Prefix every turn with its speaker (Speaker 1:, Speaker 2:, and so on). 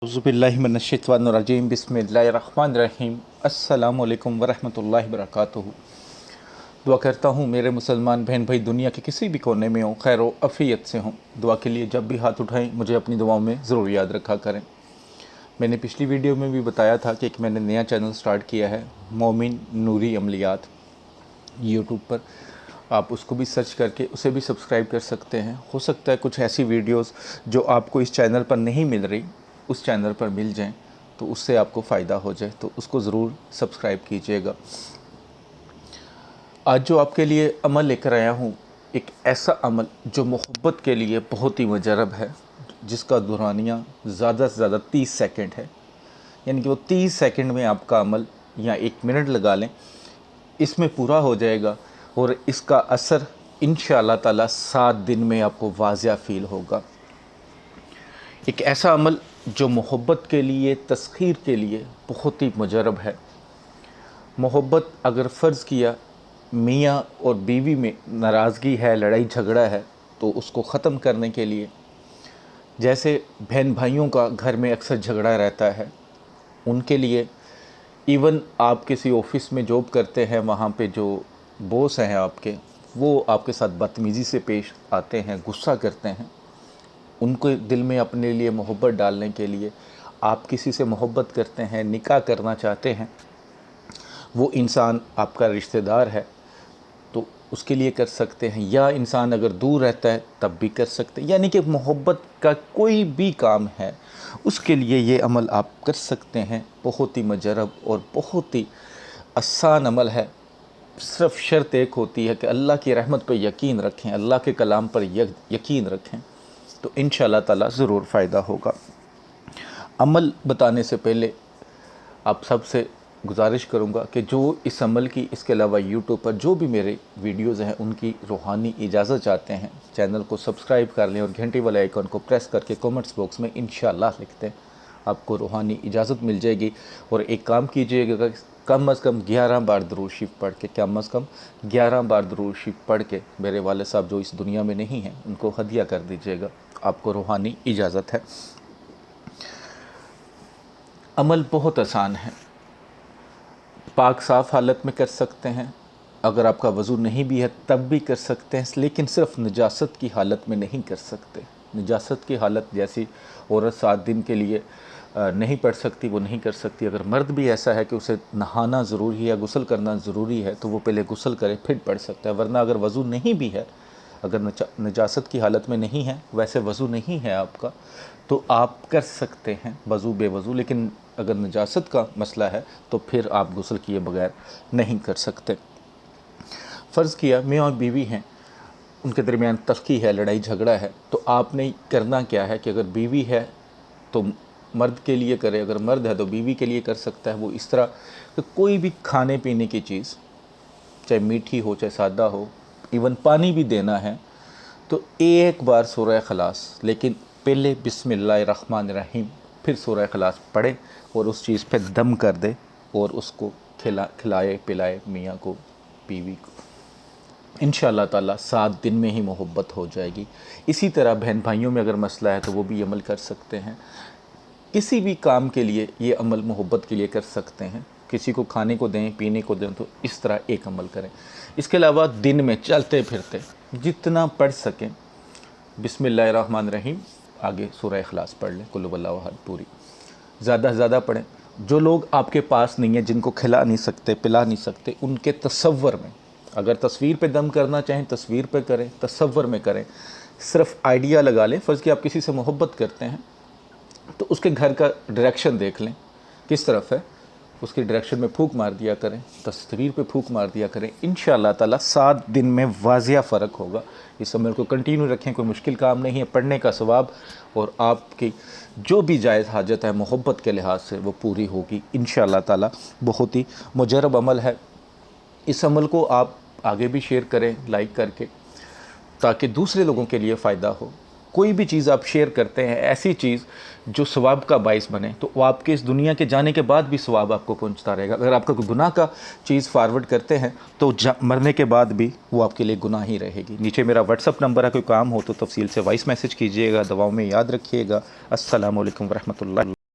Speaker 1: औज़ुबिल्लाहिमिनश्शैतानिर्रजीम बिस्मिल्लाहिर्रहमानिर्रहीम अस्सलामु अलैकुम वरहमतुल्लाहि वबरकातुहू। दुआ करता हूँ मेरे मुसलमान बहन भाई दुनिया के किसी भी कोने में हों, खैर व अफ़ियत से हों। दुआ के लिए जब भी हाथ उठाएं मुझे अपनी दुआओं में ज़रूर याद रखा करें। मैंने पिछली वीडियो में भी बताया था कि एक मैंने नया चैनल स्टार्ट किया है, मोमिन नूरी अमलियात, यूट्यूब पर। आप उसको भी सर्च करके उसे भी सब्सक्राइब कर सकते हैं। हो सकता है कुछ ऐसी वीडियोस जो आपको इस चैनल पर नहीं मिल रही उस चैनल पर मिल जाएं, तो उससे आपको फ़ायदा हो जाए, तो उसको ज़रूर सब्सक्राइब कीजिएगा। आज जो आपके लिए अमल लेकर आया हूँ, एक ऐसा अमल जो मोहब्बत के लिए बहुत ही मुजरब है, जिसका दुरानिया ज़्यादा से ज़्यादा 30 सेकंड है। यानी कि वो 30 सेकंड में आपका अमल या 1 मिनट लगा लें, इसमें पूरा हो जाएगा और इसका असर इंशाअल्लाह ताला 7 दिन में आपको वाज़िया फ़ील होगा। एक ऐसा अमल जो मोहब्बत के लिए, तस्खीर के लिए बहुत ही मुजरब है। मोहब्बत अगर फ़र्ज़ किया मियाँ और बीवी में नाराज़गी है, लड़ाई झगड़ा है, तो उसको ख़त्म करने के लिए, जैसे बहन भाइयों का घर में अक्सर झगड़ा रहता है, उनके लिए, इवन आप किसी ऑफ़िस में जॉब करते हैं, वहाँ पे जो बॉस हैं आपके, वो आपके साथ बदतमीज़ी से पेश आते हैं, गुस्सा करते हैं, उनको दिल में अपने लिए मोहब्बत डालने के लिए, आप किसी से मोहब्बत करते हैं, निकाह करना चाहते हैं, वो इंसान आपका रिश्तेदार है तो उसके लिए कर सकते हैं, या इंसान अगर दूर रहता है तब भी कर सकते हैं। यानी कि मोहब्बत का कोई भी काम है उसके लिए ये अमल आप कर सकते हैं। बहुत ही मुजरब और बहुत ही आसान अमल है। सिर्फ शर्त एक होती है कि अल्लाह की रहमत पर यकीन रखें, अल्लाह के कलाम पर यकीन रखें, तो इंशाअल्लाह ताला ज़रूर फ़ायदा होगा। अमल बताने से पहले आप सबसे गुजारिश करूंगा कि जो इस अमल की, इसके अलावा यूट्यूब पर जो भी मेरे वीडियोज़ हैं उनकी रूहानी इजाज़त चाहते हैं, चैनल को सब्सक्राइब कर लें और घंटे वाले आइकन को प्रेस करके कमेंट्स बॉक्स में इंशाअल्लाह लिख दें, आपको रूहानी इजाज़त मिल जाएगी। और एक काम कीजिएगा, कम अज़ कम 11 बार दुरूद शरीफ पढ़ के, कम अज़ कम 11 बार दुरूद शरीफ पढ़ के मेरे वाले साहब जो इस दुनिया में नहीं हैं उनको हदिया कर दीजिएगा, आपको रूहानी इजाज़त है। अमल बहुत आसान है, पाक साफ़ हालत में कर सकते हैं, अगर आपका वज़ू नहीं भी है तब भी कर सकते हैं, लेकिन सिर्फ नजासत की हालत में नहीं कर सकते। नजासत की हालत जैसी औरत 7 दिन के लिए नहीं पढ़ सकती, वो नहीं कर सकती। अगर मर्द भी ऐसा है कि उसे नहाना ज़रूरी है या गुस्ल करना ज़रूरी है तो वो पहले गुस्ल करे फिर पढ़ सकता है। वरना अगर वज़ू नहीं भी है, अगर नजासत की हालत में नहीं है, वैसे वज़ू नहीं है आपका, तो आप कर सकते हैं वज़ू बेवज़ू। लेकिन अगर नजासत का मसला है तो फिर आप गुस्ल किए बगैर नहीं कर सकते। फ़र्ज़ किया मियाँ और बीवी हैं, उनके दरमियान तल्ख़ी है, लड़ाई झगड़ा है, तो आपने करना क्या है कि अगर बीवी है तो मर्द के लिए करे, अगर मर्द है तो बीवी के लिए कर सकता है। वो इस तरह कि कोई भी खाने पीने की चीज़, चाहे मीठी हो चाहे सादा हो, इवन पानी भी देना है, तो एक बार सूरह इखलास, लेकिन पहले बिस्मिल्लाहिर्रहमानिर्रहीम, फिर सूरह इखलास पढ़े और उस चीज़ पे दम कर दे और उसको खिलाए पिलाए मियाँ को, बीवी को। इंशाअल्लाह ताला 7 दिन में ही मोहब्बत हो जाएगी। इसी तरह बहन भाइयों में अगर मसला है तो वो भी अमल कर सकते हैं। किसी भी काम के लिए ये अमल मोहब्बत के लिए कर सकते हैं। किसी को खाने को दें, पीने को दें, तो इस तरह एक अमल करें। इसके अलावा दिन में चलते फिरते जितना पढ़ सकें, बिस्मिल्लाहिर्रहमानिर्रहीम, आगे सूरह इखलास पढ़ लें, कुल हुवल्लाहु अहद पूरी, ज़्यादा से ज़्यादा पढ़ें। जो लोग आपके पास नहीं है, जिनको खिला नहीं सकते, पिला नहीं सकते, उनके तसव्वुर में, अगर तस्वीर पे दम करना चाहें तस्वीर पे करें, तसव्वुर में करें। सिर्फ आइडिया लगा लें, फ़र्ज़ कि आप किसी से मोहब्बत करते हैं तो उसके घर का डायरेक्शन देख लें किस तरफ है, उसकी डायरेक्शन में फूंक मार दिया करें, तस्वीर पे फूंक मार दिया करें। इंशाअल्लाह ताला 7 दिन में वाज़िया फ़र्क होगा। इस अमल को कंटिन्यू रखें, कोई मुश्किल काम नहीं है, पढ़ने का सवाब और आपकी जो भी जायज़ हाजत है मोहब्बत के लिहाज से वो पूरी होगी इंशाअल्लाह ताला। बहुत ही मुजरब अमल है। इस अमल को आप आगे भी शेयर करें लाइक करके, ताकि दूसरे लोगों के लिए फ़ायदा हो। कोई भी चीज़ आप शेयर करते हैं, ऐसी चीज़ जो सवाब का बाइस बने, तो वो आपके इस दुनिया के जाने के बाद भी सवाब आपको पहुंचता रहेगा। अगर आपका कोई गुनाह का चीज़ फॉरवर्ड करते हैं तो मरने के बाद भी वो आपके लिए गुनाह ही रहेगी। नीचे मेरा व्हाट्सअप नंबर है, कोई काम हो तो तफसील से वॉइस मैसेज कीजिएगा। दवाओं में याद रखिएगा। अस्सलामु अलैकुम वरहमतुल्लाह।